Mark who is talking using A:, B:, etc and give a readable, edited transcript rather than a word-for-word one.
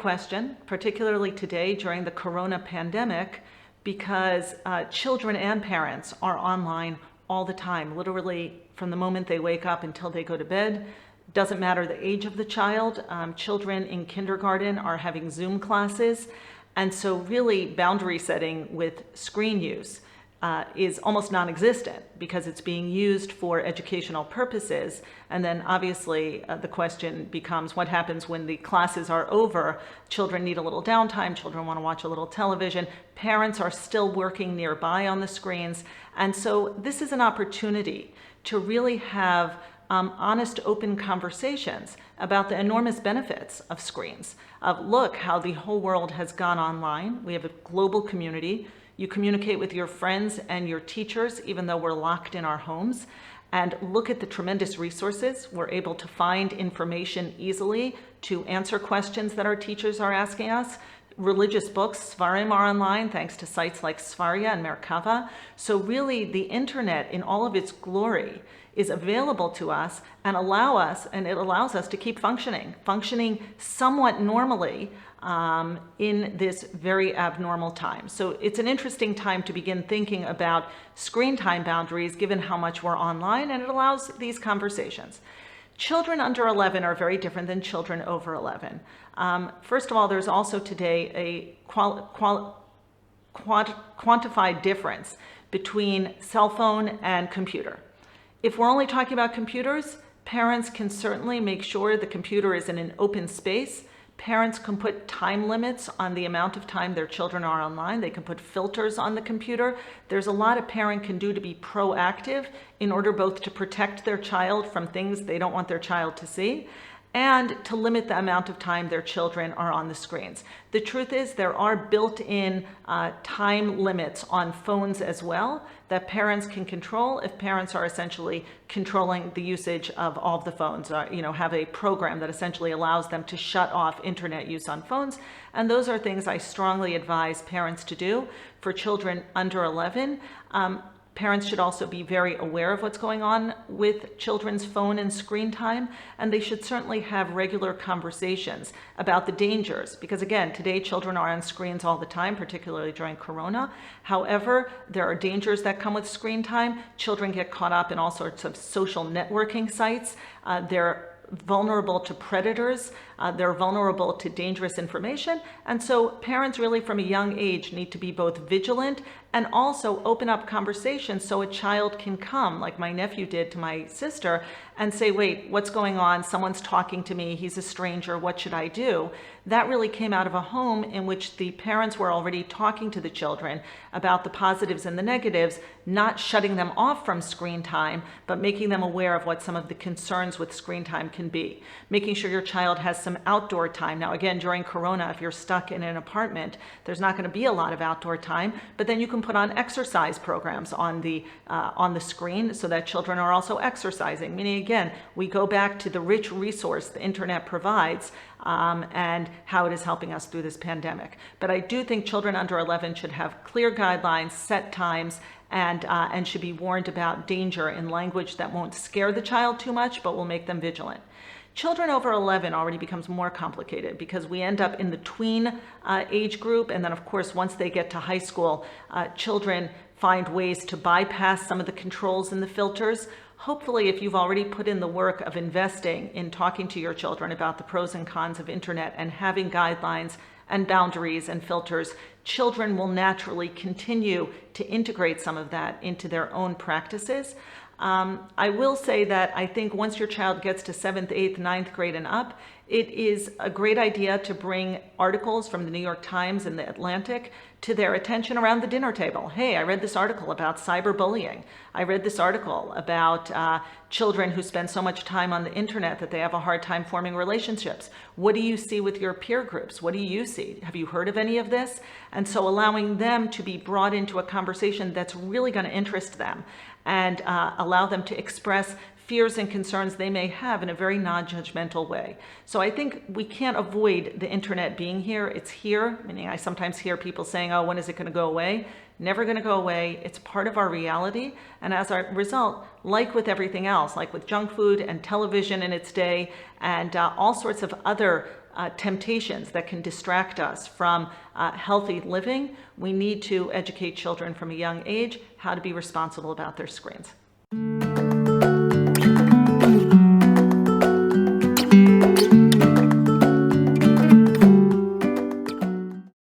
A: question, particularly today during the corona pandemic, because children and parents are online all the time, literally from the moment they wake up until they go to bed. Doesn't matter the age of the child. Children in kindergarten are having Zoom classes. And so really boundary setting with screen use is almost non-existent because it's being used for educational purposes. And then obviously the question becomes what happens when the classes are over? Children need a little downtime, children want to watch a little television, parents are still working nearby on the screens. And so this is an opportunity to really have honest, open conversations about the enormous benefits of screens. Look how the whole world has gone online. We have a global community. You communicate with your friends and your teachers, even though we're locked in our homes. And look at the tremendous resources. We're able to find information easily to answer questions that our teachers are asking us. Religious books, Svarim, are online thanks to sites like Svarya and Merkava. So really the internet in all of its glory is available to us and it allows us to keep functioning somewhat normally in this very abnormal time. So it's an interesting time to begin thinking about screen time boundaries given how much we're online, and it allows these conversations. Children under 11 are very different than children over 11. First of all, there's also today a quantified difference between cell phone and computer. If we're only talking about computers, parents can certainly make sure the computer is in an open space. Parents can put time limits on the amount of time their children are online. They can put filters on the computer. There's a lot a parent can do to be proactive in order both to protect their child from things they don't want their child to see and to limit the amount of time their children are on the screens. The truth is there are built-in time limits on phones as well that parents can control if parents are essentially controlling the usage of all of the phones, have a program that essentially allows them to shut off internet use on phones. And those are things I strongly advise parents to do for children under 11. Parents should also be very aware of what's going on with children's phone and screen time, and they should certainly have regular conversations about the dangers, because again, today children are on screens all the time, particularly during Corona. However, there are dangers that come with screen time. Children get caught up in all sorts of social networking sites. They're vulnerable to predators, they're vulnerable to dangerous information. And so parents really from a young age need to be both vigilant and also open up conversations so a child can come, like my nephew did to my sister, and say, wait, what's going on? Someone's talking to me, he's a stranger, what should I do? That really came out of a home in which the parents were already talking to the children about the positives and the negatives, not shutting them off from screen time, but making them aware of what some of the concerns with screen time can be. Making sure your child has some outdoor time. Now, again, during Corona, if you're stuck in an apartment, there's not going to be a lot of outdoor time, but then you can put on exercise programs on the screen so that children are also exercising. Meaning, again, we go back to the rich resource the internet provides and how it is helping us through this pandemic. But I do think children under 11 should have clear guidelines, set times, and should be warned about danger in language that won't scare the child too much, but will make them vigilant. Children over 11 already becomes more complicated because we end up in the tween age group. And then, of course, once they get to high school, children find ways to bypass some of the controls and the filters. Hopefully, if you've already put in the work of investing in talking to your children about the pros and cons of internet and having guidelines and boundaries and filters, children will naturally continue to integrate some of that into their own practices. I will say that I think once your child gets to 7th, 8th, 9th grade and up, it is a great idea to bring articles from the New York Times and the Atlantic to their attention around the dinner table. Hey, I read this article about cyberbullying. I read this article about children who spend so much time on the internet that they have a hard time forming relationships. What do you see with your peer groups? What do you see? Have you heard of any of this? And so allowing them to be brought into a conversation that's really going to interest them and allow them to express fears and concerns they may have in a very non-judgmental way. So I think we can't avoid the internet being here. It's here, meaning I sometimes hear people saying, oh, when is it going to go away? Never going to go away. It's part of our reality. And as a result, like with everything else, like with junk food and television in its day and all sorts of other temptations that can distract us from healthy living, we need to educate children from a young age how to be responsible about their screens.